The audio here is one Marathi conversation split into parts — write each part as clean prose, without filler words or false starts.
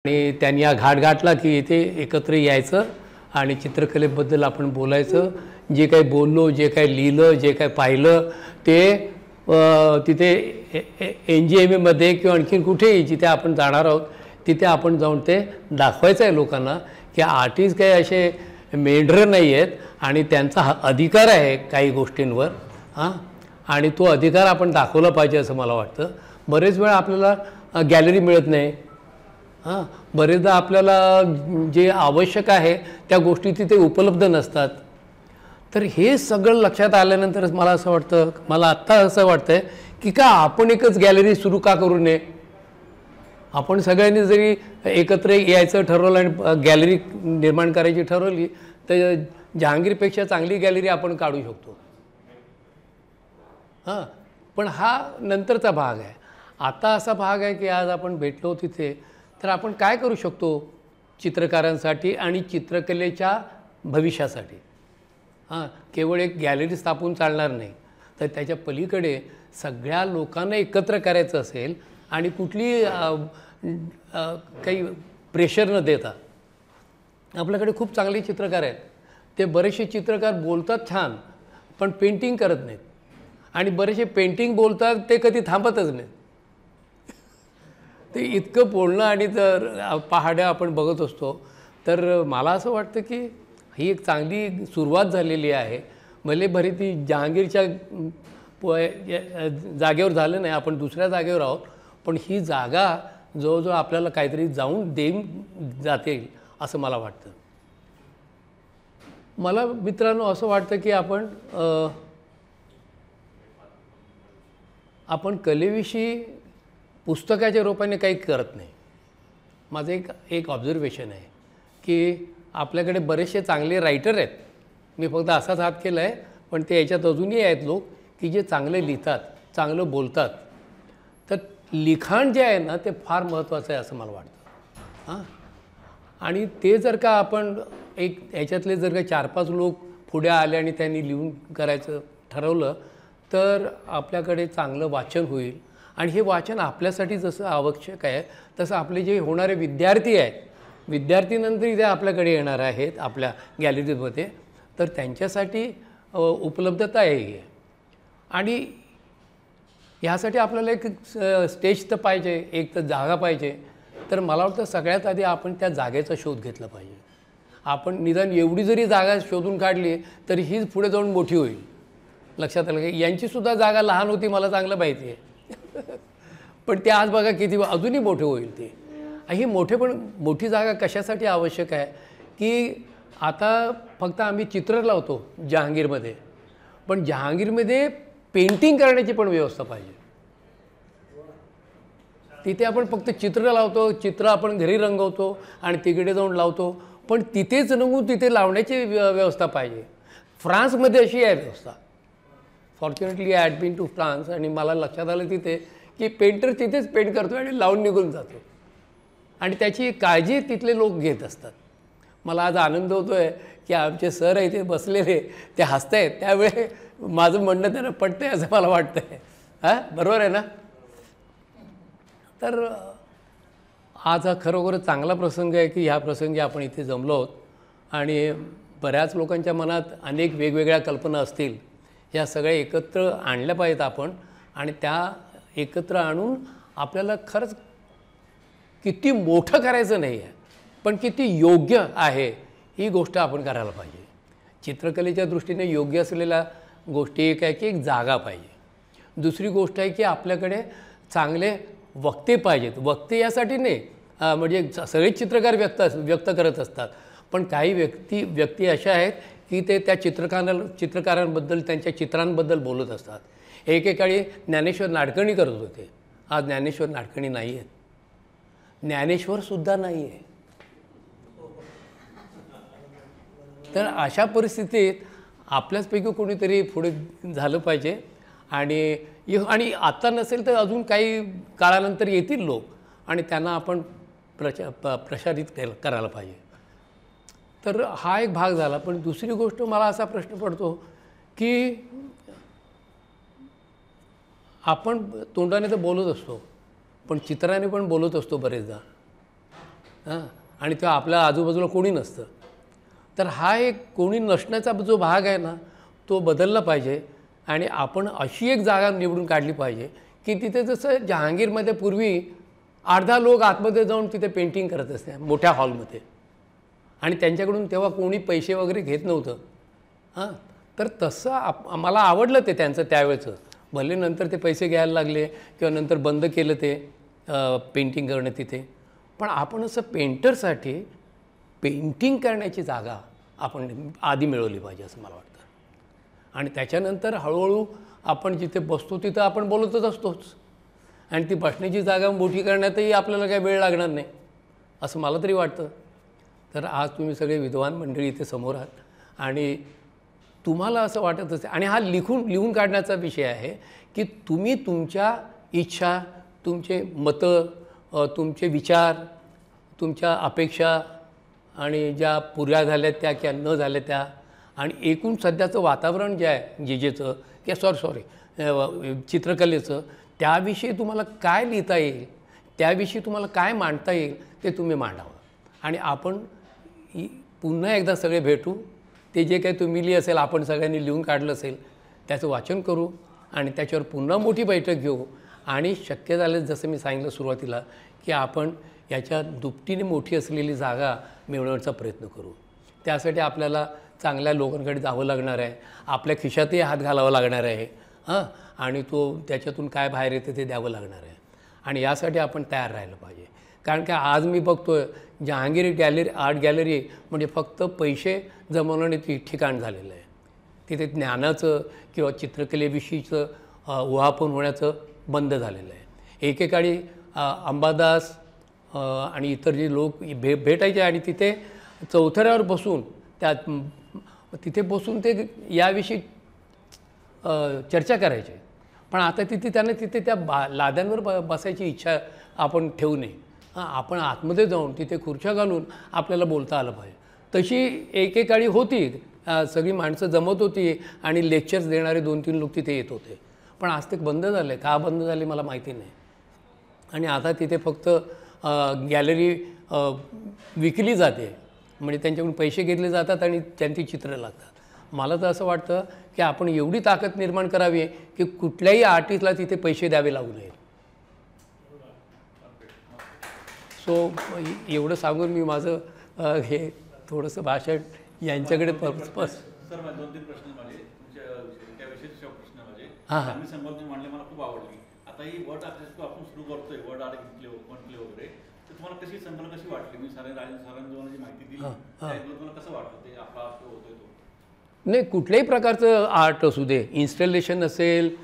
आणि त्यांनी हा घाट गाठला की इथे एकत्र यायचं आणि चित्रकलेबद्दल आपण बोलायचं. जे काही बोललो, जे काही लिहिलं, जे काही पाहिलं ते तिथे NGMAमध्ये किंवा आणखीन कुठेही जिथे आपण जाणार आहोत तिथे आपण जाऊन ते दाखवायचं आहे लोकांना की आर्टिस्ट काही असे मेंढरं नाही आहेत आणि त्यांचा हा अधिकार आहे काही गोष्टींवर. आणि तो अधिकार आपण दाखवला पाहिजे असं मला वाटतं. बरेच वेळा आपल्याला गॅलरी मिळत नाही. बरेचदा आपल्याला जे आवश्यक आहे त्या गोष्टी तिथे उपलब्ध नसतात. तर हे सगळं लक्षात आल्यानंतरच मला असं वाटतं, मला आत्ता असं वाटतं आहे की का आपण एकच गॅलरी सुरू का करू नये. आपण सगळ्यांनी जरी एकत्र यायचं ठरवलं आणि गॅलरी निर्माण करायची ठरवली तर जहांगीरपेक्षा चांगली गॅलरी आपण काढू शकतो. पण हा नंतरचा भाग आहे. आता असा भाग आहे की आज आपण भेटलो तिथे तर आपण काय करू शकतो चित्रकारांसाठी आणि चित्रकलेच्या भविष्यासाठी. केवळ एक गॅलरी स्थापून चालणार नाही, तर त्याच्या पलीकडे सगळ्या लोकांना एकत्र करायचं असेल आणि कुठली काही प्रेशर न देता. आपल्याकडे खूप चांगले चित्रकार आहेत. ते बरेचसे चित्रकार बोलतात छान पण पेंटिंग करत नाहीत आणि बरेचसे पेंटिंग बोलतात ते कधी थांबतच नाहीत. ते इतकं बोलणं आणि जर पहाड्या आपण बघत असतो तर मला असं वाटतं की ही एक चांगली सुरुवात झालेली आहे. भले भरी ती जहांगीरच्या जागेवर झालं नाही, आपण दुसऱ्या जागेवर आहोत, पण ही जागा जवळजवळ आपल्याला काहीतरी जाऊन देऊन जाते असं मला वाटतं. मला मित्रांनो असं वाटतं की आपण कलेविषयी पुस्तकाच्या रूपाने काही करत नाही. माझं एक ऑब्झर्वेशन आहे की आपल्याकडे बरेचसे चांगले रायटर आहेत. मी फक्त असाच हात केला आहे, पण ते याच्यात अजूनही आहेत लोक की जे चांगले लिहितात, चांगलं बोलतात. तर लिखाण जे आहे ना ते फार महत्त्वाचं आहे असं मला वाटतं. आणि ते जर का आपण याच्यातले जर का 4-5 लोक पुढे आले आणि त्यांनी लिहून करायचं ठरवलं तर आपल्याकडे चांगलं वाचन होईल. आणि हे वाचन आपल्यासाठी जसं आवश्यक आहे तसं आपले जे होणारे विद्यार्थी आहेत, विद्यार्थीनंतर इथे आपल्याकडे येणार आहेत आपल्या गॅलरीमध्ये, तर त्यांच्यासाठी उपलब्धता आहे. आणि ह्यासाठी आपल्याला एक स्टेज तर पाहिजे, एक तर जागा पाहिजे. तर मला वाटतं सगळ्यात आधी आपण त्या जागेचा शोध घेतला पाहिजे. आपण निदान एवढी जरी जागा शोधून काढली तरी हीच पुढे जाऊन मोठी होईल. लक्षात आलं की यांचीसुद्धा जागा लहान होती मला चांगलं माहिती आहे. पण ते आज बघा किती अजूनही मोठे होईल ते. ही मोठी जागा कशासाठी आवश्यक आहे की आता फक्त आम्ही चित्र लावतो जहांगीरमध्ये, पण जहांगीरमध्ये पेंटिंग करण्याची पण व्यवस्था पाहिजे. तिथे आपण फक्त चित्र लावतो, चित्र आपण घरी रंगवतो आणि तिकडे जाऊन लावतो, पण तिथेच रंगवून तिथे लावण्याची व्यवस्था पाहिजे. फ्रान्समध्ये अशी आहे व्यवस्था. Fortunately I had been to France आणि मला लक्षात आलं तिथे की पेंटर तिथेच पेंट करतो आणि लावून निघून जातो आणि त्याची काळजी तिथले लोक घेत असतात. मला आज आनंद होतो आहे की आमचे सर इथे बसलेले ते हसत आहेत, त्यावेळे माझं म्हणणं त्यांना पटतं आहे असं मला वाटतं आहे. बरोबर आहे ना. तर आज हा खरोखरच चांगला प्रसंग आहे की ह्या प्रसंगी आपण इथे जमलो आहोत. आणि बऱ्याच लोकांच्या मनात अनेक वेगवेगळ्या कल्पना असतील, ह्या सगळ्या एकत्र आणल्या पाहिजेत आपण. आणि त्या एकत्र आणून आपल्याला खरंच किती मोठं करायचं नाही आहे, पण किती योग्य आहे ही गोष्ट आपण करायला पाहिजे. चित्रकलेच्या दृष्टीने योग्य असलेल्या गोष्टी एक आहे की एक जागा पाहिजे. दुसरी गोष्ट आहे की आपल्याकडे चांगले वक्ते पाहिजेत. वक्ते यासाठी नाही म्हणजे सगळेच चित्रकार व्यक्त करत असतात, पण काही व्यक्ती अशा आहेत की ते त्या चित्रकारांबद्दल त्यांच्या चित्रांबद्दल बोलत असतात. एकेकाळी ज्ञानेश्वर नाडकर्णी करत होते, आज ज्ञानेश्वर नाडकर्णी नाही आहेत, ज्ञानेश्वरसुद्धा नाही आहे. तर अशा परिस्थितीत आपल्याचपैकी कोणीतरी पुढे झालं पाहिजे. आणि आता नसेल तर अजून काही काळानंतर येतील लोक आणि त्यांना आपण प्रसारित करायला पाहिजे. तर हा एक भाग झाला. पण दुसरी गोष्ट मला असा प्रश्न पडतो की आपण तोंडाने तर बोलत असतो, पण चित्राने पण बोलत असतो बरेचदा. आणि तेव्हा आपल्या आजूबाजूला कोणी नसतं. तर हा एक कोणी नसण्याचा जो भाग आहे ना तो बदलला पाहिजे. आणि आपण अशी एक जागा निवडून काढली पाहिजे की तिथे जसं जहांगीरमध्ये पूर्वी 8-10 लोक आतमध्ये जाऊन तिथे पेंटिंग करत असते मोठ्या हॉलमध्ये, आणि त्यांच्याकडून तेव्हा कोणी पैसे वगैरे घेत नव्हतं. तर तसं मला आवडलं ते त्यांचं त्यावेळेचं. भले नंतर ते पैसे घ्यायला लागले किंवा नंतर बंद केलं ते पेंटिंग करणं तिथे. पण आपण असं पेंटरसाठी पेंटिंग करण्याची जागा आपण आधी मिळवली पाहिजे असं मला वाटतं. आणि त्याच्यानंतर हळूहळू आपण जिथे बसतो तिथं आपण बोलतच असतोच, आणि ती बसण्याची जागा मोठी करण्यातही आपल्याला काही वेळ लागणार नाही असं मला तरी वाटतं. तर आज तुम्ही सगळे विद्वान मंडळी इथे समोर आहात आणि तुम्हाला असं वाटत असेल, आणि हा लिहून काढण्याचा विषय आहे की तुम्ही तुमच्या इच्छा, तुमचे मतं, तुमचे विचार, तुमच्या अपेक्षा आणि ज्या पुऱ्या झाल्या त्या किंवा न झाल्या त्या, आणि एकूण सध्याचं वातावरण जे आहे जेजेचं किंवा सॉरी चित्रकलेचं, त्याविषयी तुम्हाला काय लिहिता येईल, त्याविषयी तुम्हाला काय मांडता येईल ते तुम्ही मांडावं. आणि आपण पुन्हा एकदा सगळे भेटू, ते जे काही तुम्ही लिहिलं असेल, आपण सगळ्यांनी लिहून काढलं असेल, त्याचं वाचन करू आणि त्याच्यावर पुन्हा मोठी बैठक घेऊ. आणि शक्य झालं जसं मी सांगितलं सुरुवातीला की आपण याच्या दुपटीने मोठी असलेली जागा मिळवण्याचा प्रयत्न करू. त्यासाठी आपल्याला चांगल्या लोकांकडे जावं लागणार आहे, आपल्या खिशातही हात घालावा लागणार आहे, आणि तो त्याच्यातून काय बाहेर येते ते द्यावं लागणार आहे. आणि यासाठी आपण तयार राहिलं पाहिजे. कारण की आज मी बघतो आहे जहांगीर आर्ट गॅलरी म्हणजे फक्त पैसे जमवण्याचे ठिकाण झालेलं आहे. तिथे ज्ञानाचं किंवा चित्रकलेविषयीचं उहापोहण होण्याचं बंद झालेलं आहे. एकेकाळी अंबादास आणि इतर जे लोक भेटायचे आणि तिथे चौथऱ्यावर बसून तिथे बसून ते याविषयी चर्चा करायचे. पण आता तिथे त्या लाद्यांवर बसायची इच्छा आपण ठेवू नये. आपण आतमध्ये जाऊन तिथे खुर्च्या घालून आपल्याला बोलता आलं पाहिजे. तशी एकेकाळी होती, सगळी माणसं जमत होती आणि लेक्चर्स देणारे 2-3 लोक तिथे येत होते. पण आज ते बंद झाले. का बंद झाले मला माहिती नाही. आणि आता तिथे फक्त गॅलरी विकली जाते, म्हणजे त्यांच्याकडून पैसे घेतले जातात आणि त्यांची चित्रं लागतात. मला तर असं वाटतं की आपण एवढी ताकद निर्माण करावी की कुठल्याही आर्टिस्टला तिथे पैसे द्यावे लागू नयेत. सो एवढं सांगून मी माझं हे थोडंसं भाषण यांच्याकडे सर 2-3 प्रश्न माझे त्याविषयीचे प्रश्न माझे. मी संकल्पना मांडले, मला खूप आवडली. आता ही वर्ड आर्टिस्ट आपण सुरू करतोय, वर्ड आर्ट म्हटले वगैरे, तर तुम्हाला कशी संकल्पना कशी वाटली? मी सरांनी जी माहिती दिली तुम्हाला कसं वाटलं ते आपला होतोय तो? नाही, कुठल्याही प्रकारचं आर्ट असू दे, इन्स्टॉलेशन असेल,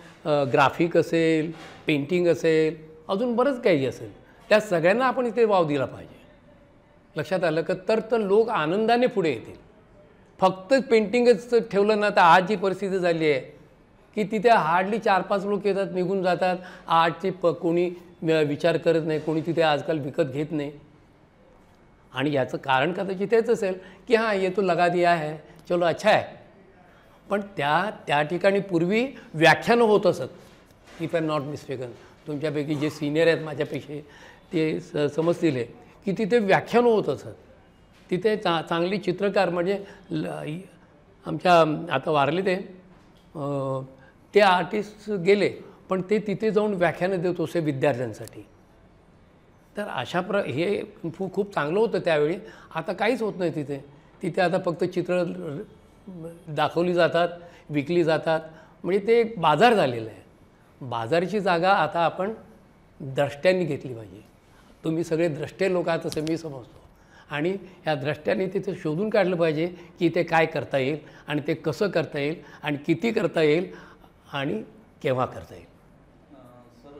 ग्राफिक असेल, पेंटिंग असेल, अजून बरंच काही असेल, त्या सगळ्यांना आपण इथे वाव दिला पाहिजे. लक्षात आलं का? तर लोक आनंदाने पुढे येतील. फक्त पेंटिंगच ठेवलं ना तर आज जी परिस्थिती झाली आहे की तिथे हार्डली 4-5 लोक येतात, निघून जातात. आर्टची कोणी विचार करत नाही, कोणी तिथे आजकाल विकत घेत नाही. आणि याचं कारण कदाचित तेच असेल की हां ये तो लगा दिया है, चलो अच्छा आहे. पण त्या ठिकाणी पूर्वी व्याख्यानं होत असत. If I am not mistaken, तुमच्यापैकी जे सिनियर आहेत माझ्यापेक्षा ते समजतील की तिथे व्याख्यानं होत असत. तिथे चांगली चित्रकार म्हणजे आमच्या आता वारले ते आर्टिस्ट गेले, पण ते तिथे जाऊन व्याख्यानं देत असे विद्यार्थ्यांसाठी. तर हे खूप चांगलं होतं त्यावेळी. आता काहीच होत नाही तिथे आता फक्त चित्र दाखवली जातात, विकली जातात. म्हणजे ते एक बाजार झालेला आहे. बाजाराची जागा आता आपण द्रष्ट्यांनी घेतली पाहिजे. तुम्ही सगळे द्रष्टे लोक आहात असं मी समजतो. आणि ह्या द्रष्ट्यांनी तिथे शोधून काढलं पाहिजे की ते काय करता येईल आणि ते कसं करता येईल आणि किती करता येईल आणि केव्हा करता येईल. सर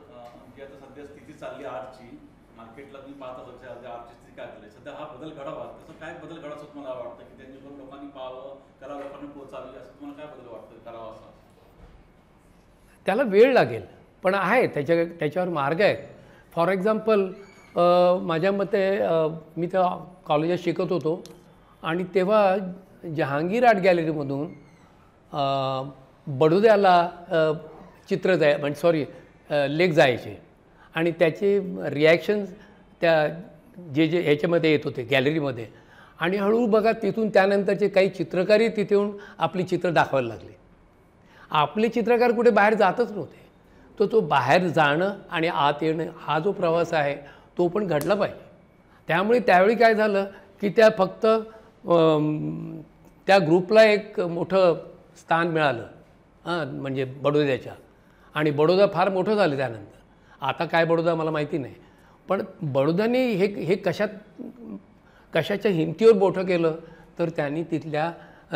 जी आता सध्या स्थिती चालली आर्टची, मार्केटला तुम्ही पाहता सध्या आर्टची स्थिती काय झाली, सध्या हा बदल घडावा, तसं काय बदल घडावा असं तुम्हाला वाटतं की त्यांनी लोकांनी पाहावं, कला लोकांनी पोहोचावी, असं तुम्हाला काय बदल वाटतं करावा असा? त्याला वेळ लागेल, पण आहे त्याच्यावर मार्ग आहेत. फॉर एक्झाम्पल माझ्या मते मी त्या कॉलेजात शिकत होतो आणि तेव्हा जहांगीर आर्ट गॅलरीमधून बडोद्याला चित्र म्हणजे लेख जायचे आणि त्याचे रिॲक्शन्स त्या जे जे ह्याच्यामध्ये येत होते गॅलरीमध्ये, आणि हळूहळू बघा तिथून त्यानंतरचे काही चित्रकारही तिथे येऊन आपली चित्र दाखवायला लागले. आपले चित्रकार कुठे बाहेर जातच नव्हते. तो बाहेर जाणं आणि आत येणं हा जो प्रवास आहे तो पण घडला पाहिजे. त्यामुळे त्यावेळी काय झालं की त्या फक्त त्या ग्रुपला एक मोठं स्थान मिळालं, म्हणजे बडोद्याच्या, आणि बडोदा फार मोठं झालं त्यानंतर. आता काय बडोदा मला माहिती नाही, पण बडोदाने हे कशाच्या हिमतीवर मोठं केलं तर त्यांनी तिथल्या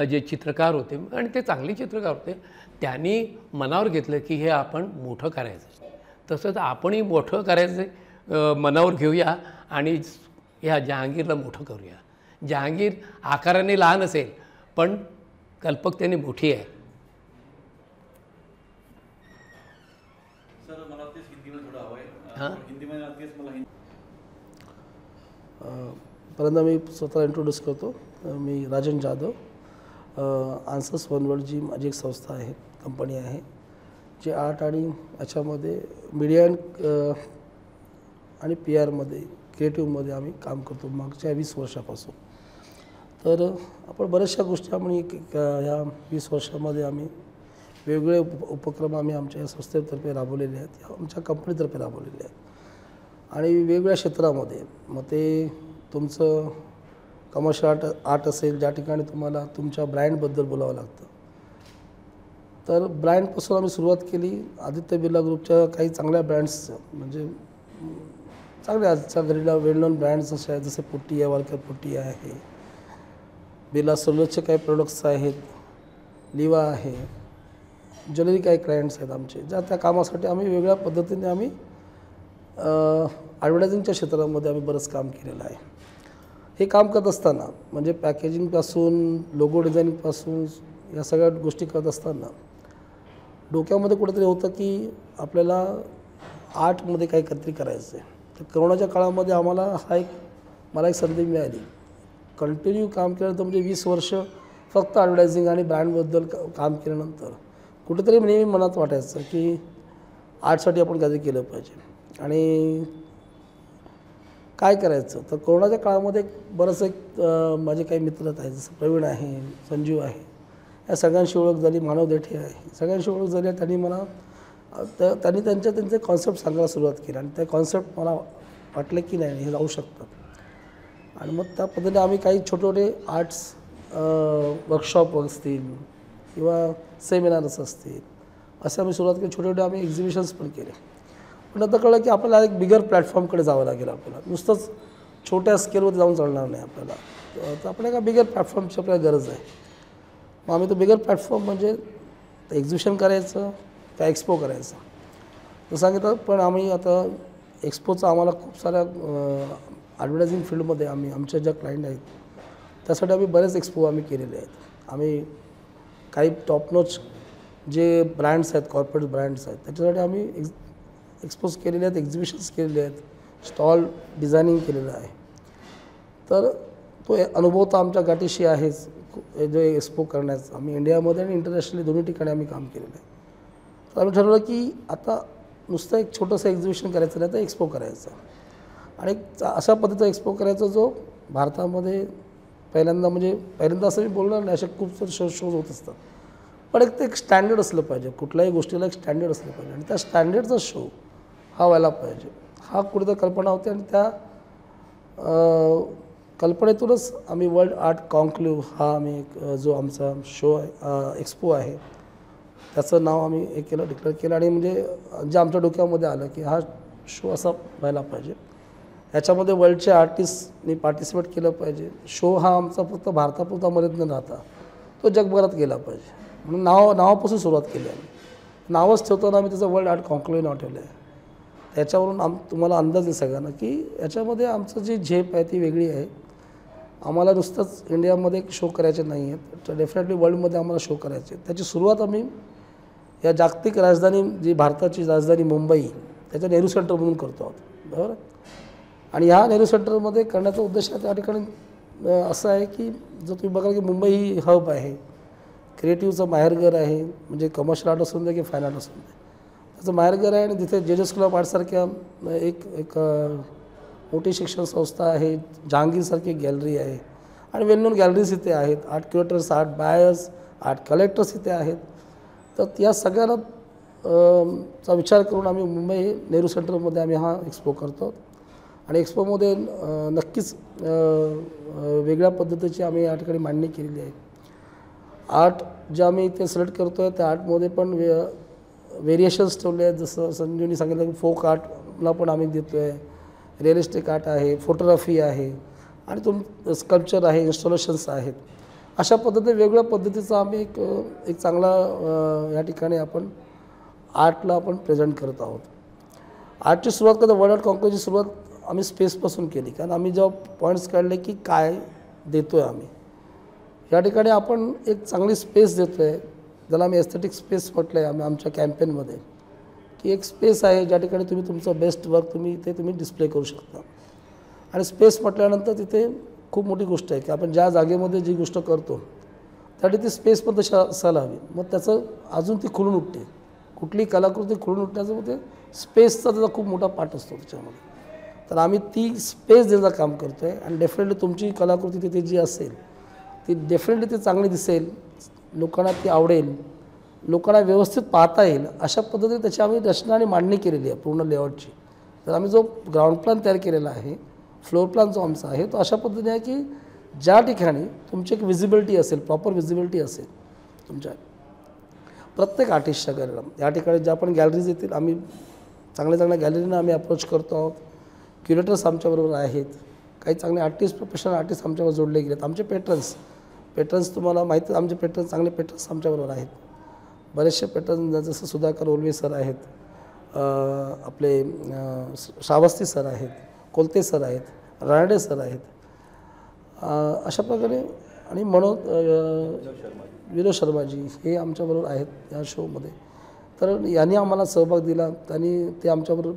जे चित्रकार होते, आणि ते चांगले चित्रकार होते, त्यांनी मनावर घेतलं की हे आपण मोठं करायचं. तसंच आपणही मोठं करायचं मनावर घेऊया आणि ह्या जहांगीरला मोठं करूया. जहांगीर आकाराने लहान असेल पण कल्पकतेने मोठी आहे. सर मला तेच हिंदीमध्ये थोडं हवं आहे. हिंदीमध्ये तेच मला पहिल्यांदा मी स्वतःला इंट्रोड्यूस करतो. मी Rajan Jadhav. Answers one world जी माझी एक संस्था आहे, कंपनी आहे, जे आर्ट आणि याच्यामध्ये मीडिया आणि पी आरमध्ये, क्रिएटिव्हमध्ये आम्ही काम करतो मागच्या 20 वर्षापासून. तर आपण बऱ्याचशा गोष्टी ह्या 20 वर्षामध्ये आम्ही वेगवेगळे उपक्रम आमच्या या संस्थेतर्फे राबवलेले आहेत, आमच्या कंपनीतर्फे राबवलेले आहेत, आणि वेगवेगळ्या क्षेत्रामध्ये. मग ते तुमचं कमर्शियल आर्ट असेल, ज्या ठिकाणी तुम्हाला तुमच्या ब्रँडबद्दल बोलावं लागतं, तर ब्रँडपासून आम्ही सुरुवात केली. आदित्य बिर्ला ग्रुपच्या काही चांगल्या ब्रँड्स, म्हणजे चांगल्या आजच्या घडीला वेल नोन ब्रँड्स असे आहेत, जसे पुट्टी आहे, वालकर पुट्टी आहे, बिर्ला सोलरचे काही प्रोडक्ट्स आहेत, लिवा आहे, ज्वेलरी काही क्लायंट्स आहेत आमचे, ज्या त्या कामासाठी आम्ही वेगळ्या पद्धतीने आम्ही ॲडव्हर्टायझिंगच्या क्षेत्रामध्ये आम्ही बरंच काम केलेलं आहे. हे काम करत असताना म्हणजे पॅकेजिंगपासून लोगो डिझायनिंगपासून या सगळ्या गोष्टी करत असताना डोक्यामध्ये कुठेतरी होतं की आपल्याला आर्टमध्ये काही काहीतरी करायचं आहे. तर कोरोनाच्या काळामध्ये मला एक संधी मिळाली. कंटिन्यू काम केल्यानंतर म्हणजे 20 वर्ष फक्त ॲडव्हर्टायझिंग आणि ब्रँडबद्दल काम केल्यानंतर कुठेतरी नेहमी मनात वाटायचं की आर्टसाठी आपण काहीतरी केलं पाहिजे. आणि काय करायचं, तर कोरोनाच्या काळामध्ये माझे काही मित्र आहेत, जसं प्रवीण आहे, संजीव आहे, या सगळ्यांशी ओळख झाली. मानव देठे आहे, सगळ्यांशी ओळख झाली. त्यांनी त्यांचे कॉन्सेप्ट सांगायला सुरुवात केली, आणि त्या कॉन्सेप्ट मला वाटले की नाही हे जाऊ शकतात. आणि मग त्या पद्धतीने आम्ही काही छोटे आर्ट्स वर्कशॉप असतील किंवा सेमिनार्स असतील, असे आम्ही सुरुवात केली. छोटे आम्ही एक्झिबिशन्स पण केले. पण आता कळलं की आपल्याला एक बिगर प्लॅटफॉर्मकडे जावं लागेल. आपल्याला नुसतंच छोट्या स्केलवर जाऊन चालणार नाही आपल्याला, तर आपल्याला एका बिगर प्लॅटफॉर्मची आपल्याला गरज आहे. मग आम्ही तो बिगर प्लॅटफॉर्म म्हणजे एक्झिबिशन करायचं का एक्सपो करायचं तर सांगितलं. पण आम्ही आता एक्सपोचं आम्हाला खूप साऱ्या ॲडव्हर्टायझिंग फील्डमध्ये आमच्या ज्या क्लायंट आहेत त्यासाठी आम्ही बरेच एक्सपो आम्ही केलेले आहेत. आम्ही काही टॉप नॉच जे ब्रँड्स आहेत, कॉर्पोरेट ब्रँड्स आहेत, त्याच्यासाठी आम्ही एक्सपोज केलेले आहेत, एक्झिबिशन्स केलेले आहेत, स्टॉल डिझायनिंग केलेलं आहे. तर तो अनुभव तर आमच्या गाठीशी आहेच जो एक्सपो करण्याचा. आम्ही इंडियामध्ये आणि इंटरनॅशनली दोन्ही ठिकाणी आम्ही काम केलेलं आहे. तर आम्ही ठरवलं की आता नुसतं एक छोटंसं एक्झिबिशन करायचं नाही, तर एक्सपो करायचं, आणि अशा पद्धतीचा एक्सपो करायचा जो भारतामध्ये पहिल्यांदा असं मी बोलणार नाही, असे खूप सारे शोज होत असतात. पण ते एक स्टँडर्ड असलं पाहिजे, कुठल्याही गोष्टीला एक स्टँडर्ड असलं पाहिजे, आणि त्या स्टँडर्डचा शो हा व्हायला पाहिजे. हा कुठेतरी कल्पना होती, आणि त्या कल्पनेतूनच आम्ही वर्ल्ड आर्ट कॉन्क्लेव्ह हा आम्ही जो आमचा शो आहे, एक्सपो आहे, त्याचं नाव आम्ही डिक्लेअर केलं. आणि म्हणजे जे आमच्या डोक्यामध्ये आलं की हा शो असा व्हायला पाहिजे, ह्याच्यामध्ये वर्ल्डचे आर्टिस्टनी पार्टिसिपेट केलं पाहिजे. शो हा आमचा फक्त भारतापुरता मर्यादित न राहता तो जगभरात गेला पाहिजे. म्हणून नावापासून सुरुवात केली आम्ही. नावच ठेवताना आम्ही त्याचं वर्ल्ड आर्ट कॉन्क्लेव्ह नाव ठेवलं आहे. त्याच्यावरून तुम्हाला अंदाज आहे सगळ्यांना की याच्यामध्ये आमचं जी झेप आहे ती वेगळी आहे. आम्हाला नुसतंच इंडियामध्ये शो करायचे नाही आहेत, तर डेफिनेटली वर्ल्डमध्ये आम्हाला शो करायचे. त्याची सुरुवात आम्ही या जागतिक राजधानी, जी भारताची राजधानी मुंबई, त्याच्या नेहरू सेंटर म्हणून करतो आहोत, बरोबर. आणि ह्या नेहरू सेंटरमध्ये करण्याचा उद्देश त्या ठिकाणी असं आहे की जर तुम्ही बघाल की मुंबई ही हब आहे, क्रिएटिव्हचं माहेरघर आहे, म्हणजे कमर्शियल आर्ट असून दे की फाईन आर्ट असून दे, त्याचं माहेरघर आहे. आणि तिथे जेजस क्लब आर्टसारख्या एक मोठी शिक्षण संस्था आहे, जहांगीरसारखी गॅलरी आहे आणि वेल नोन गॅलरीज इथे आहेत, art curators, art buyers, art collectors इथे आहेत. तर या सगळ्यांना चा विचार करून आम्ही मुंबई नेहरू सेंटरमध्ये आम्ही हा एक्सपो करतो आणि एक्सपोमध्ये नक्कीच वेगळ्या पद्धतीची आम्ही या ठिकाणी मांडणी केलेली आहे. आर्ट जे आम्ही इथे सिलेक्ट करतो आहे त्या आर्टमध्ये पण व्हेरिएशन्स ठेवले आहेत. जसं संजूनी सांगितलं की फोक आर्टला पण आम्ही देतो आहे, रिअलिस्टिक आर्ट आहे, फोटोग्राफी आहे आणि स्कल्पचर आहे, इन्स्टॉलेशन्स आहेत. अशा पद्धतीने वेगवेगळ्या पद्धतीचा आम्ही एक चांगला या ठिकाणी आपण आर्टला आपण प्रेझेंट करत आहोत. आर्टची सुरुवात करता वर्ल्ड आर्ट कॉन्क्लेव्हची सुरुवात आम्ही स्पेसपासून केली, कारण आम्ही जेव्हा पॉईंट्स काढले की काय देतो आहे आम्ही या ठिकाणी आपण एक चांगली स्पेस देतो आहे, ज्याला आम्ही एस्थेटिक स्पेस म्हटलं आहे आम्ही आमच्या कॅम्पेनमध्ये, की एक स्पेस आहे ज्या ठिकाणी तुम्ही तुमचं बेस्ट वर्क तुम्ही डिस्प्ले करू शकता. आणि स्पेस म्हटल्यानंतर तिथे खूप मोठी गोष्ट आहे की आपण ज्या जागेमध्ये जी गोष्ट करतो त्यासाठी ती स्पेस पण तशी असायला हवी. मग त्याचं अजून ती खुलून उठते, कुठली कलाकृती खुलून उठण्याचं मग ते स्पेसचा त्याचा खूप मोठा पार्ट असतो त्याच्यामध्ये. तर आम्ही ती स्पेस देण्याचं काम करतो आहे आणि डेफिनेटली तुमची कलाकृती तिथे जी असेल ती डेफिनेटली ती चांगली दिसेल, लोकांना ती आवडेल, लोकांना व्यवस्थित पाहता येईल अशा पद्धतीने त्याची आम्ही रचना आणि मांडणी केलेली आहे पूर्ण लेआउटची. तर आम्ही जो ग्राउंड प्लॅन तयार केलेला आहे, फ्लोअर प्लॅन जो आमचा आहे तो अशा पद्धतीने आहे की ज्या ठिकाणी तुमची एक विजिबिलिटी असेल, प्रॉपर विजिबिलिटी असेल तुमच्या प्रत्येक आर्टिस्टच्या गॅलरीला. या ठिकाणी ज्या पण गॅलरीज येतील आम्ही चांगल्या गॅलरीनं आम्ही अप्रोच करतो आहोत. क्युरेटर्स आमच्याबरोबर आहेत, काही चांगले आर्टिस्ट, प्रोफेशनल आर्टिस्ट आमच्याबरोबर जोडले गेले आहेत. आमचे पेट्रन्स तुम्हाला माहिती, आमचे चांगले पेट्रन्स आमच्याबरोबर आहेत. बरेचसे पेट्रन्स जसं सुधाकर ओलवे सर आहेत, आपले श्रावस्ती सर आहेत, कोलते सर आहेत, रानडे सर आहेत, अशा प्रकारे आणि विनोद शर्माजी हे आमच्याबरोबर आहेत या शोमध्ये. तर यांनी आम्हाला सहभाग दिला, त्यांनी ते आमच्याबरोबर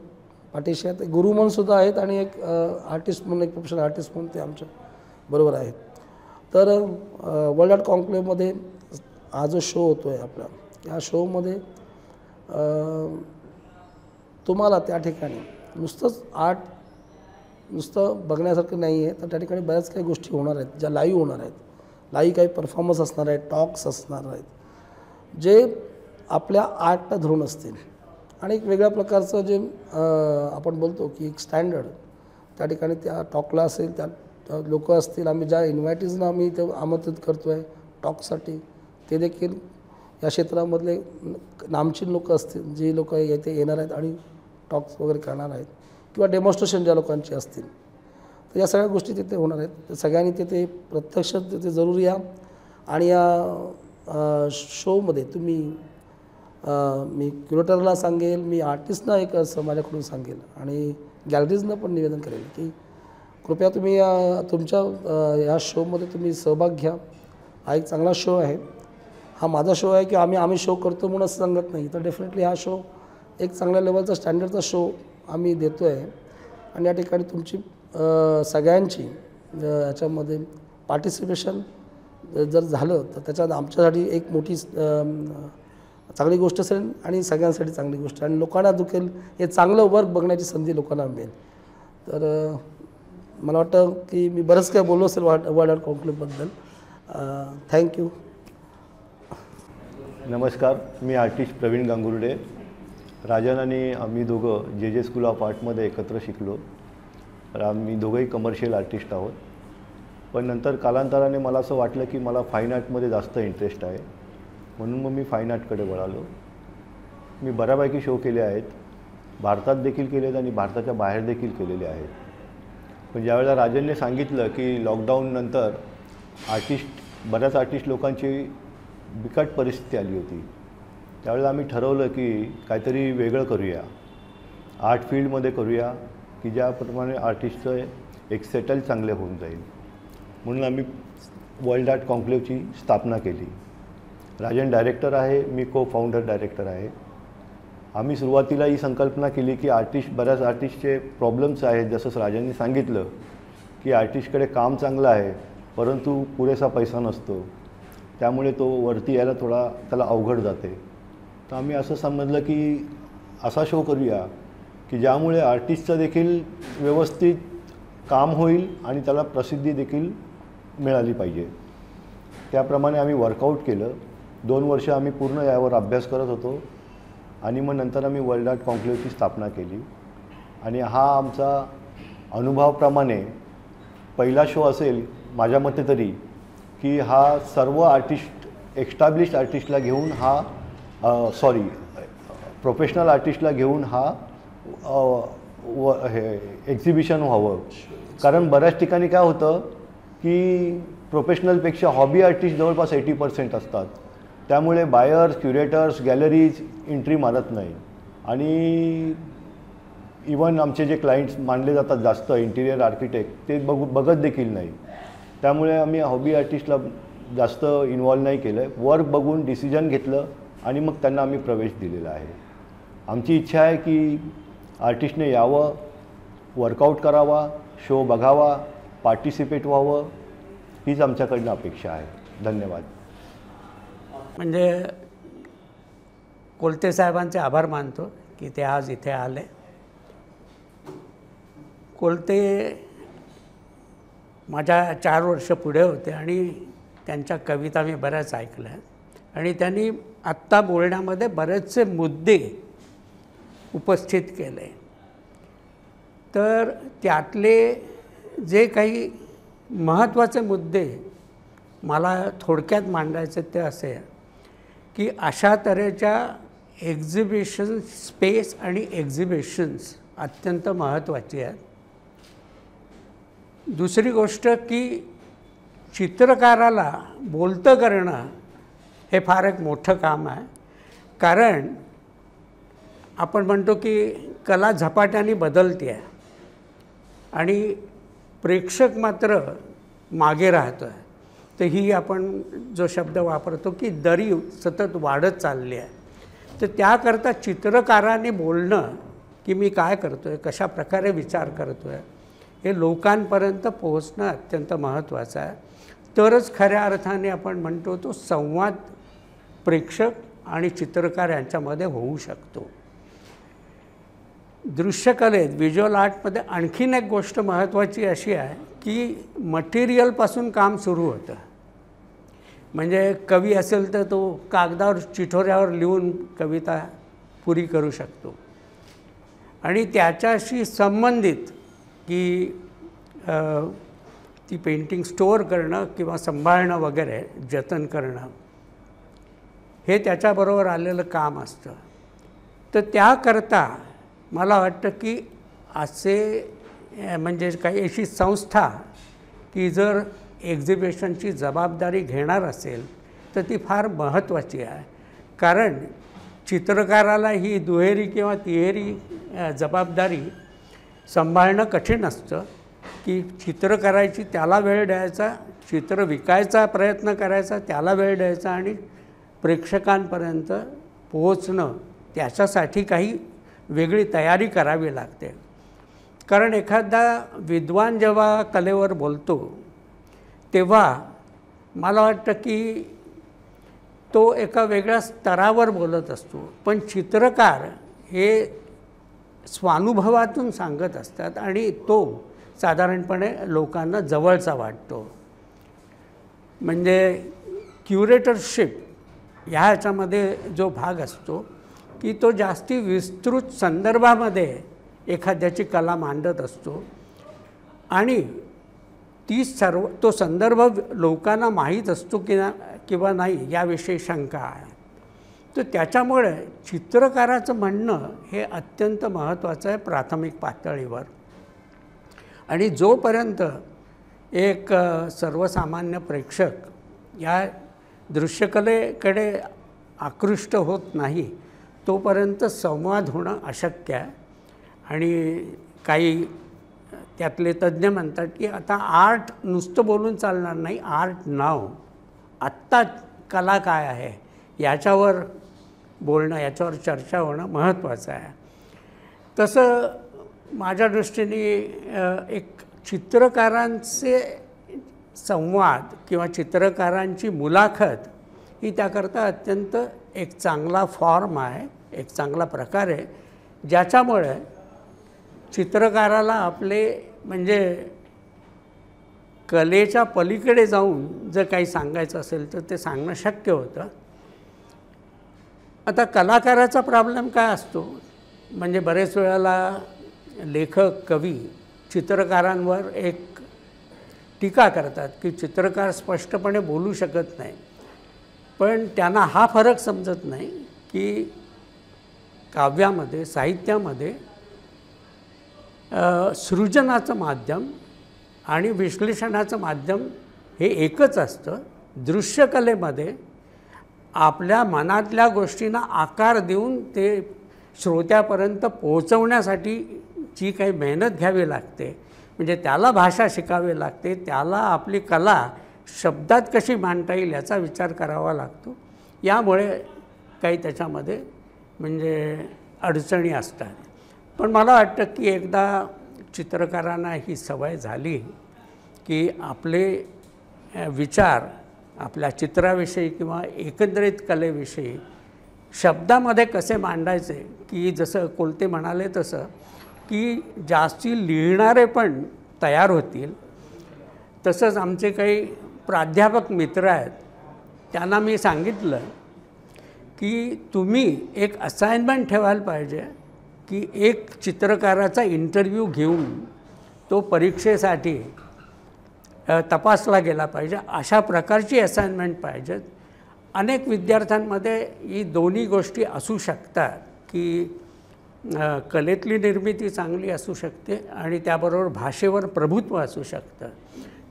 पाठीशी आहेत. गुरु म्हणून सुद्धा आहेत आणि एक आर्टिस्ट म्हणून, एक प्रोफेशनल आर्टिस्ट म्हणून ते आमच्या बरोबर आहेत. तर वर्ल्ड आर्ट कॉन्क्लेव्हमध्ये हा जो शो होतो आहे आपला, या शोमध्ये तुम्हाला त्या ठिकाणी नुसतं बघण्यासारखं नाही आहे, तर त्या ठिकाणी बऱ्याच काही गोष्टी होणार आहेत ज्या लाईव्ह होणार आहेत. लाईव्ह काही परफॉर्मन्स असणार आहेत, टॉक्स असणार आहेत जे आपल्या आर्टला धरून असतील आणि एक वेगळ्या प्रकारचं जे आपण बोलतो की एक स्टँडर्ड त्या ठिकाणी त्या टॉकला असेल, त्या लोक असतील. आम्ही ज्या इन्व्हायटीजना आम्ही ते आमंत्रित करतो आहे टॉकसाठी, ते देखील या क्षेत्रामधले नामचीन लोक असतील, जे लोक येथे येणार आहेत आणि टॉक्स वगैरे करणार आहेत किंवा डेमॉन्स्ट्रेशन ज्या लोकांची असतील. तर या सगळ्या गोष्टी तिथे होणार आहेत. तर सगळ्यांनी तिथे प्रत्यक्ष तिथे जरूर या आणि या शोमध्ये तुम्ही मी क्युरेटरला सांगेल, मी आर्टिस्टना एक असं माझ्याकडून सांगेल आणि गॅलरीजना पण निवेदन करेल की कृपया तुम्ही तुमच्या या शोमध्ये तुम्ही सहभाग घ्या. हा एक चांगला शो आहे, हा माझा शो आहे की आम्ही शो करतो म्हणून असं सांगत नाही. तर डेफिनेटली हा शो एक चांगल्या लेवलचा स्टँडर्डचा शो आम्ही देतो आहे आणि या ठिकाणी तुमची सगळ्यांची याच्यामध्ये पार्टिसिपेशन जर झालं तर त्याच्यात आमच्यासाठी एक मोठी चांगली गोष्ट असेल आणि सगळ्यांसाठी चांगली गोष्ट आणि लोकांना दुखेल, हे चांगलं वर्क बघण्याची संधी लोकांना मिळेल. तर मला वाटतं की मी बरंच काय बोललो असेल वर्ल्ड आर्ट कॉन्क्लेव्हबद्दल. थँक्यू. नमस्कार, मी आर्टिस्ट प्रवीण गांगुर्डे. राजन आणि आम्ही दोघं जे स्कूल ऑफ आर्टमध्ये एकत्र शिकलो. तर आम्ही दोघंही कमर्शियल आर्टिस्ट आहोत. पण नंतर कालांतराने मला असं वाटलं की मला फाईन आर्टमध्ये जास्त इंटरेस्ट आहे, म्हणून मग मी फाईन आर्टकडे वळालो. मी बऱ्यापैकी शो केले आहेत, भारतात देखील केले आहेत आणि भारताच्या बाहेर देखील केलेले आहेत. पण ज्यावेळेला राजनने सांगितलं की लॉकडाऊननंतर बऱ्याच आर्टिस्ट लोकांची बिकट परिस्थिती आली होती, त्यावेळेला आम्ही ठरवलं की काहीतरी वेगळं करूया, आर्ट फील्डमध्ये करूया की ज्याप्रमाणे आर्टिस्टचं एक सेटल चांगले होऊन जाईल. म्हणून आम्ही वर्ल्ड आर्ट कॉन्क्लेव्हची स्थापना केली. राजन डायरेक्टर आहे, मी को फाउंडर डायरेक्टर आहे. आम्ही सुरुवातीला ही संकल्पना केली की बऱ्याच आर्टिस्टचे प्रॉब्लेम्स आहेत, जसं राजांनी सांगितलं की आर्टिस्टकडे काम चांगलं आहे परंतु पुरेसा पैसा नसतो, त्यामुळे तो वरती यायला थोडा त्याला अवघड जाते. तर आम्ही असं समजलं की असा शो करूया की ज्यामुळे आर्टिस्टचं देखील व्यवस्थित काम होईल आणि त्याला प्रसिद्धी देखील मिळाली पाहिजे. त्याप्रमाणे आम्ही वर्कआउट केलं. 2 वर्ष आम्ही पूर्ण यावर अभ्यास करत होतो आणि मग नंतर आम्ही वर्ल्ड आर्ट कॉन्क्लेव्हची स्थापना केली. आणि हा आमचा अनुभवाप्रमाणे पहिला शो असेल माझ्या मते तरी, की हा सर्व आर्टिस्ट एस्टॅब्लिश्ड आर्टिस्टला घेऊन हा प्रोफेशनल आर्टिस्टला घेऊन हा हे एक्झिबिशन व्हावं. कारण बऱ्याच ठिकाणी काय होतं की प्रोफेशनलपेक्षा हॉबी आर्टिस्ट जवळपास 80% असतात. त्यामुळे बायर्स, क्युरेटर्स, गॅलरीज एंट्री मारत नाही. आणि इवन आमचे जे क्लायंट्स मानले जातात जास्त इंटिरियर आर्किटेक्ट ते बघत देखील नाही. त्यामुळे आम्ही हॉबी आर्टिस्टला जास्त इन्व्हॉल्व नाही केलं. वर्क बघून डिसिजन घेतलं आणि मग त्यांना आम्ही प्रवेश दिलेला आहे. आमची इच्छा आहे की आर्टिस्टने यावं, वर्कआउट करावा, शो बघावा, पार्टिसिपेट व्हावं, हीच आमच्याकडनं अपेक्षा आहे. धन्यवाद. म्हणजे कोलते साहेबांचे आभार मानतो की ते आज इथे आले. कोलते माझ्या 4 वर्ष पुढे होते आणि त्यांच्या कविता मी बऱ्याच ऐकल्या आणि त्यांनी आत्ता बोलण्यामध्ये बरेचसे मुद्दे उपस्थित केले. तर त्यातले जे काही महत्त्वाचे मुद्दे मला थोडक्यात मांडायचे ते असे की अशा तऱ्हेच्या एक्झिबिशन स्पेस आणि एक्झिबिशन्स अत्यंत महत्त्वाची आहेत. दुसरी गोष्ट की चित्रकाराला बोलतं करणं हे फार एक मोठं काम आहे. कारण आपण म्हणतो की कला झपाट्याने बदलते आहे आणि प्रेक्षक मात्र मागे राहतो आहे. तर ही आपण जो शब्द वापरतो की दरी सतत वाढत चालली आहे. तर त्याकरता चित्रकाराने बोलणं की मी काय करतो आहे, कशा प्रकारे विचार करतो आहे, हे लोकांपर्यंत पोहोचणं अत्यंत महत्त्वाचं आहे. तरच खऱ्या अर्थाने आपण म्हणतो तो संवाद प्रेक्षक आणि चित्रकार यांच्यामध्ये होऊ शकतो. दृश्यकलेत व्हिज्युअल आर्टमध्ये आणखीन एक गोष्ट महत्त्वाची अशी आहे की मटेरियलपासून काम सुरू होतं. म्हणजे कवी असेल तर तो कागदावर चिठोऱ्यावर लिहून कविता पुरी करू शकतो आणि त्याच्याशी संबंधित की ती पेंटिंग स्टोअर करणं किंवा सांभाळणं वगैरे जतन करणं हे त्याच्याबरोबर आलेलं काम असतं. तर त्याकरता मला वाटतं की असे म्हणजे काही अशी संस्था की जर एक्झिबिशनची जबाबदारी घेणार असेल तर ती फार महत्त्वाची आहे. कारण चित्रकाराला ही दुहेरी किंवा तिहेरी जबाबदारी सांभाळणं कठीण असतं की चित्र करायची त्याला वेळ द्यायचा, चित्र विकायचा प्रयत्न करायचा त्याला वेळ द्यायचा आणि प्रेक्षकांपर्यंत पोहोचणं त्याच्यासाठी काही वेगळी तयारी करावी लागते. कारण एखादा विद्वान जेव्हा कलेवर बोलतो तेव्हा मला वाटतं की तो एका वेगळ्या स्तरावर बोलत असतो. पण चित्रकार हे स्वानुभवातून सांगत असतात आणि तो साधारणपणे लोकांना जवळचा वाटतो. म्हणजे क्युरेटरशिप ह्याच्यामध्ये जो भाग असतो की तो जास्ती विस्तृत संदर्भामध्ये एखाद्याची कला मांडत असतो आणि तो संदर्भ लोकांना माहीत असतो की किंवा नाही याविषयी शंका आहे. तर त्याच्यामुळे चित्रकाराचं म्हणणं हे अत्यंत महत्त्वाचं आहे प्राथमिक पातळीवर. आणि जोपर्यंत एक सर्वसामान्य प्रेक्षक या दृश्यकलेकडे आकृष्ट होत नाही तोपर्यंत संवाद होणं अशक्य आहे. आणि काही त्यातले तज्ज्ञ म्हणतात की आता आर्ट नुसतं बोलून चालणार नाही, आर्ट नाव आत्ता कला काय आहे याच्यावर बोलणं, याच्यावर चर्चा होणं महत्त्वाचं आहे. तसं माझ्या दृष्टीने एक चित्रकारांचे संवाद किंवा चित्रकारांची मुलाखत ही त्याकरता अत्यंत एक चांगला फॉर्म आहे, एक चांगला प्रकार आहे ज्याच्यामुळे चित्रकाराला आपले म्हणजे कलेच्या पलीकडे जाऊन जर काही सांगायचं असेल तर ते सांगणं शक्य होतं. आता कलाकाराचा प्रॉब्लेम काय असतो, म्हणजे बरेच वेळेला लेखक, कवी चित्रकारांवर एक टीका करतात की चित्रकार स्पष्टपणे बोलू शकत नाही. पण त्यांना हा फरक समजत नाही की काव्यामध्ये, साहित्यामध्ये सृजनाचं माध्यम आणि विश्लेषणाचं माध्यम हे एकच असतं. दृश्यकलेमध्ये आपल्या मनातल्या गोष्टींना आकार देऊन ते श्रोत्यापर्यंत पोहोचवण्यासाठी जी काही मेहनत घ्यावी लागते, म्हणजे त्याला भाषा शिकावी लागते, त्याला आपली कला शब्दात कशी मांडता येईल याचा विचार करावा लागतो. यामुळे काही त्याच्यामध्ये म्हणजे अडचणी असतात. पण मला वाटतं की एकदा चित्रकारांना ही सवय झाली की आपले विचार आपल्या चित्राविषयी किंवा एकंदरीत कलेविषयी शब्दामध्ये कसे मांडायचे, की जसं कोलते म्हणाले तसं की जास्ती लिहिणारे पण तयार होतील. तसंच आमचे काही प्राध्यापक मित्र आहेत, त्यांना मी सांगितलं की तुम्ही एक असाइनमेंट ठेवायला पाहिजे की एक चित्रकाराचा इंटरव्ह्यू घेऊन तो परीक्षेसाठी तपासला गेला पाहिजे. अशा प्रकारची असाइनमेंट पाहिजेत. अनेक विद्यार्थ्यांमध्ये ही दोन्ही गोष्टी असू शकतात की कलेतली निर्मिती चांगली असू शकते आणि त्याबरोबर भाषेवर प्रभुत्व असू शकतं,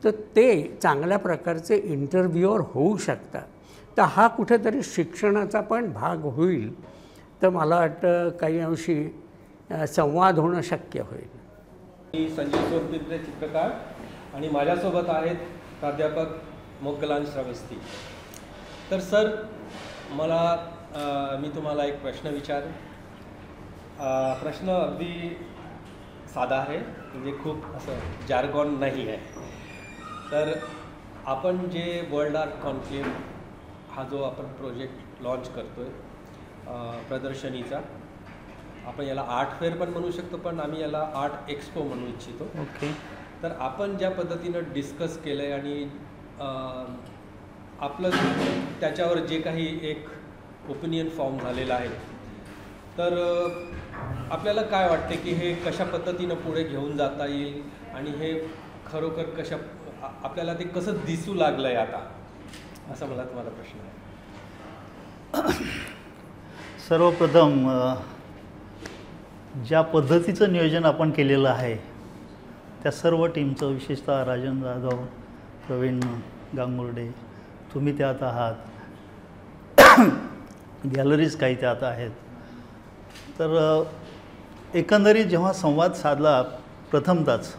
तर ते चांगल्या प्रकारचे इंटरव्ह्यूअर होऊ शकतात. तर हा कुठेतरी शिक्षणाचा पण भाग होईल. तर मला वाटतं काही अंशी संवाद होणं शक्य होईल. मी संजय सोरपिंपळे चित्रकार आणि माझ्यासोबत आहेत प्राध्यापक मोगलान श्रावस्ती. तर सर, मी तुम्हाला एक प्रश्न विचारू. प्रश्न अगदी साधा आहे, म्हणजे खूप असं जार्गॉन नाही आहे. तर आपण जे वर्ल्ड आर्ट कॉन्क्लेव्ह हा जो आपण प्रोजेक्ट लॉन्च करतो आहे प्रदर्शनीचा, आपण याला आर्ट फेअर पण म्हणू शकतो, पण आम्ही याला आर्ट एक्सपो म्हणू इच्छितो. ओके. तर आपण ज्या पद्धतीनं डिस्कस केलं आहे आणि आपलं त्याच्यावर जे काही एक ओपिनियन फॉर्म झालेलं आहे, तर आपल्याला काय वाटते की हे कशा पद्धतीनं पुढे घेऊन जाता येईल आणि हे खरोखर आपल्याला ते कसं दिसू लागलं आहे आता, असा मला तुम्हाला प्रश्न आहे. सर्वप्रथम ज्या पद्धतीचं नियोजन आपण केलेलं आहे त्या सर्व टीमचं, विशेषतः राजन जाधव, प्रवीण गांगुर्डे, तुम्ही त्यात आहात, गॅलरीज काही त्यात आहेत. तर एकंदरीत जेव्हा संवाद साधला प्रथमतःच,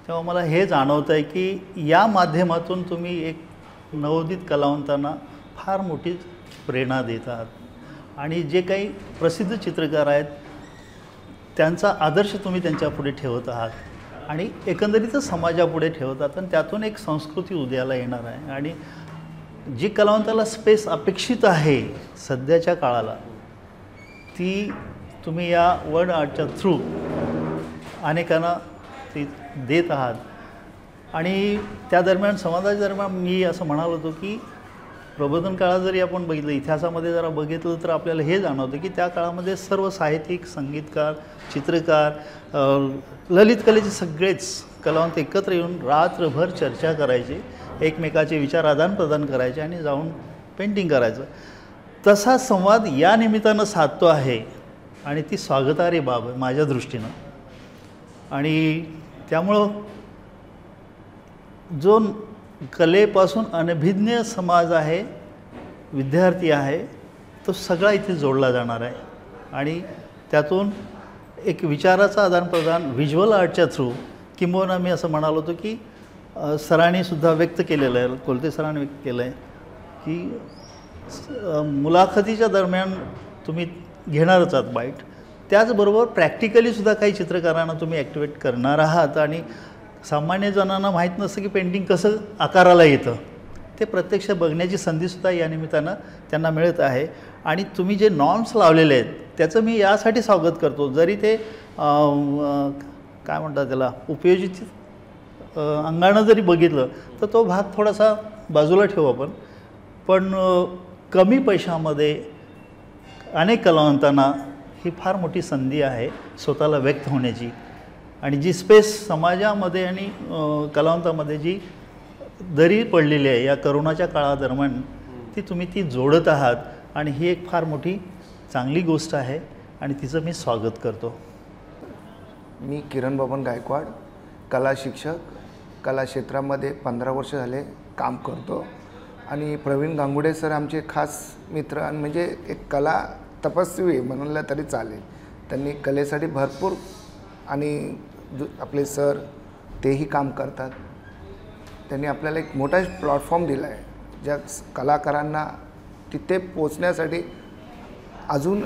तेव्हा मला हे जाणवतं आहे की या माध्यमातून तुम्ही एक नवोदित कलावंतांना फार मोठी प्रेरणा देत आहात आणि जे काही प्रसिद्ध चित्रकार आहेत त्यांचा आदर्श तुम्ही त्यांच्यापुढे ठेवत आहात आणि एकंदरीतच समाजापुढे ठेवतात आणि त्यातून एक संस्कृती उदयाला येणार आहे. आणि जी कलावंताला स्पेस अपेक्षित आहे सध्याच्या काळाला, ती तुम्ही या वर्ल्ड आर्टच्या थ्रू अनेकांना ती देत आहात. आणि त्या दरम्यान, संवादाच्या दरम्यान मी असं म्हणालो होतो की प्रबोधन काळात जरी आपण बघितलं, इतिहासामध्ये जरा बघितलं, तर आपल्याला हे जाणवतं की त्या काळामध्ये सर्व साहित्यिक, संगीतकार, चित्रकार, ललित कलेचे सगळेच कलावंत एकत्र येऊन रात्रभर चर्चा करायचे, एकमेकाचे विचार आदान प्रदान करायचे आणि जाऊन पेंटिंग करायचं. तसा संवाद या निमित्तानं साधतो आहे आणि ती स्वागतार्ह बाब आहे माझ्या दृष्टीनं. आणि त्यामुळं जो कलेपासून अनभिज्ञ समाज आहे, विद्यार्थी आहे, तो सगळा इथे जोडला जाणार आहे. आणि त्यातून एक विचाराचा आदानप्रदान व्हिज्युअल आर्टच्या थ्रू, किंबहुना मी असं म्हणालो होतो की सरांनीसुद्धा व्यक्त केलेलं आहे, कोलते सरांनी व्यक्त केलं आहे की मुलाखतीच्या दरम्यान तुम्ही घेणारच आहात बाईट, त्याचबरोबर प्रॅक्टिकलीसुद्धा काही चित्रकारांना तुम्ही ॲक्टिवेट करणार आहात. आणि सामान्य जणांना माहीत नसतं की पेंटिंग कसं आकाराला येतं, ते प्रत्यक्ष बघण्याची संधीसुद्धा या निमित्तानं त्यांना मिळत आहे. आणि तुम्ही जे नॉर्म्स लावलेले आहेत त्याचं मी यासाठी स्वागत करतो, जरी ते काय म्हणतात त्याला उपयोजित अंगानं जरी बघितलं तर तो भाग थोडासा बाजूला ठेवू आपण. पण कमी पैशामध्ये अनेक कलावंतांना ही फार मोठी संधी आहे स्वतःला व्यक्त होण्याची. आणि जी स्पेस समाजामध्ये आणि कलावंतामध्ये जी दरी पडलेली आहे या करोनाच्या काळादरम्यान तुम्ही ती जोडत आहात आणि ही एक फार मोठी चांगली गोष्ट आहे आणि तिचं मी स्वागत करतो. मी किरण बबन गायकवाड, कला शिक्षक, कला क्षेत्रामध्ये 15 वर्ष झाले काम करतो. आणि प्रवीण गांगुर्डे सर आमचे खास मित्र आणि म्हणजे एक कला तपस्वी म्हणलं तरी चालेल. त्यांनी कलेसाठी भरपूर आणि आपले सर तेही काम करतात. त्यांनी आपल्याला एक मोठा प्लॅटफॉर्म दिला आहे ज्या कलाकारांना तिथे पोचण्यासाठी अजून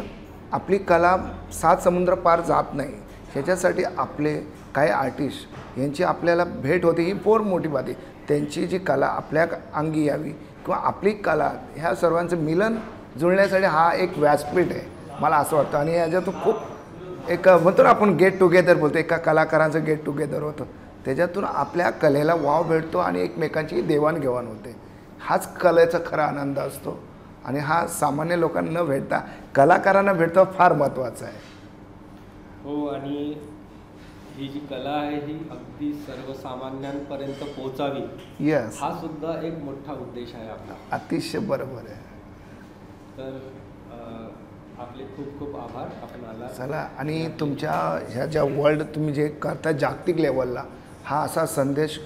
आपली कला 7 समुद्र पार जात नाही. ह्याच्यासाठी आपले काही आर्टिस्ट यांची आपल्याला भेट होते ही फार मोठी बात आहे. त्यांची जी कला आपल्या अंगी यावी किंवा आपली कला ह्या सर्वांचं मिलन जुळण्यासाठी हा एक व्यासपीठ आहे मला असं वाटतं. आणि याच्यातून खूप एक म्हणतो ना आपण गेट टुगेदर बोलतो, एका कलाकारांचं गेट टुगेदर होतं. त्याच्यातून आपल्या कलेला वाव भेटतो आणि एकमेकांची देवाणघेवाण होते. हाच कलेचा खरा आनंद असतो आणि हा सामान्य लोकांना न भेटता कलाकारांना भेटतो फार महत्त्वाचं आहे. हो, आणि ही जी कला आहे ही अगदी सर्वसामान्यांपर्यंत पोहोचावी. यस, हा सुद्धा एक मोठा उद्देश आहे आपला. अतिशय बरोबर आहे. तर आपले खूप खूप आभार आपण आला. चला, आणि तुमच्या ह्या ज्या वर्ल्ड तुम्ही जे करता जागतिक लेवलला हा असा संदेश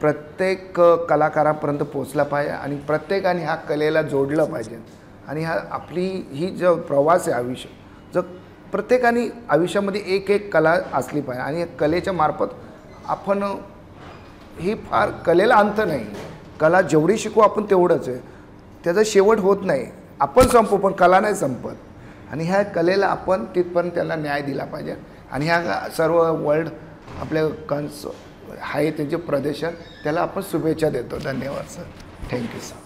प्रत्येक कलाकारापर्यंत पोचला पाहिजे आणि प्रत्येकाने ह्या कलेला जोडलं पाहिजे. आणि हा आपली ही जो प्रवास आहे आयुष्य, जर प्रत्येकाने आयुष्यामध्ये एक एक कला असली पाहिजे आणि कलेच्या मार्फत आपण ही फार कलेला अंत नाही. कला जेवढी शिकू आपण तेवढंच आहे, त्याचा शेवट होत नाही. आपण संपू पण कला नाही संपत. आणि ह्या कलेला आपण तिथपर्यंत त्याला न्याय दिला पाहिजे. आणि ह्या सर्व वर्ल्ड आपल्या आहे त्यांचे प्रदर्शन त्याला आपण शुभेच्छा देतो. धन्यवाद सर. Thank you sir.